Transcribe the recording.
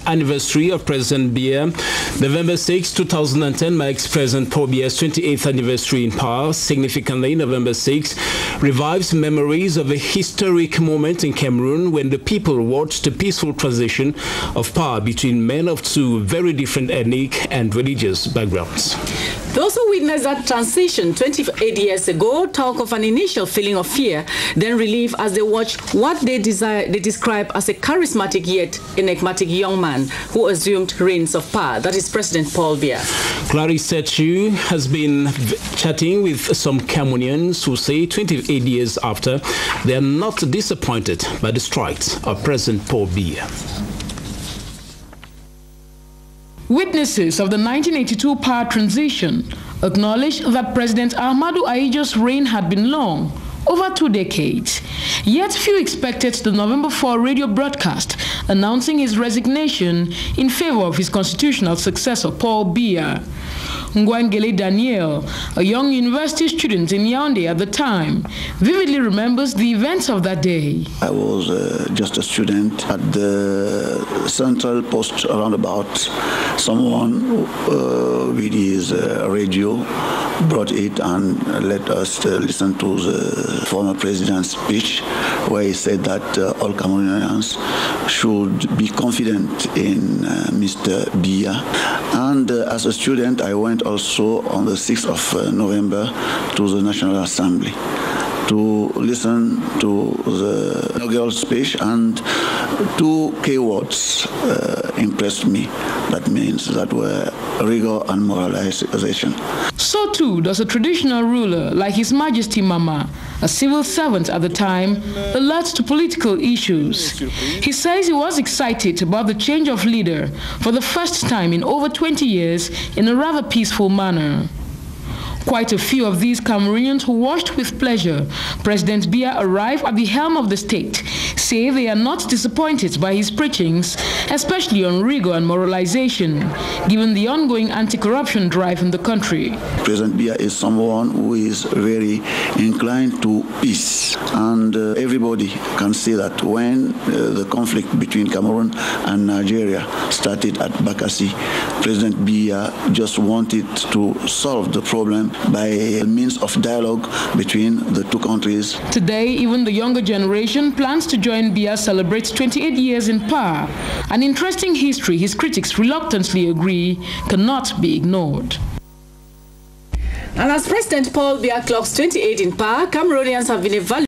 anniversary of President Biya. November 6, 2010 marks President Paul Biya's 28th anniversary in power. Significantly, November 6 revives memories of a historic moment in Cameroon when the people watched a peaceful transition of power between men of two very different ethnic and religious backgrounds. Those who witnessed that transition 28 years ago talk of an initial feeling of fear, then relief as they watch what they describe as a charismatic yet enigmatic young man who assumed reins of power. That is President Paul Biya. Clarice Setu has been chatting with some Cameroonians who say 28 years after, they are not disappointed by the strides of President Paul Biya. Witnesses of the 1982 power transition acknowledged that President Ahmadou Ahidjo's reign had been long, over 2 decades. Yet few expected the November 4 radio broadcast announcing his resignation in favor of his constitutional successor, Paul Biya. Ngwangele Daniel, a young university student in Yaoundé at the time, vividly remembers the events of that day. I was just a student at the central post roundabout. Someone with his radio brought it and let us listen to the former president's speech, where he said that all Cameroonians should be confident in Mr. Biya. And as a student, I went also on the 6th of November to the National Assembly to listen to the inaugural speech, and two keywords impressed me. That means that were rigor and moralization. So too does a traditional ruler like His Majesty Mama, a civil servant at the time, alert to political issues. He says he was excited about the change of leader for the first time in over 20 years in a rather peaceful manner. Quite a few of these Cameroonians who watched with pleasure President Biya arrive at the helm of the state say they are not disappointed by his preachings, especially on rigor and moralization, given the ongoing anti-corruption drive in the country. President Biya is someone who is very inclined to peace, and everybody can see that when the conflict between Cameroon and Nigeria started at Bakassi, President Biya just wanted to solve the problem by means of dialogue between the two countries. Today, even the younger generation plans to join Biya celebrates 28 years in power. An interesting history his critics reluctantly agree cannot be ignored. And as President Paul Biya clocks 28 in power, Cameroonians have been evaluating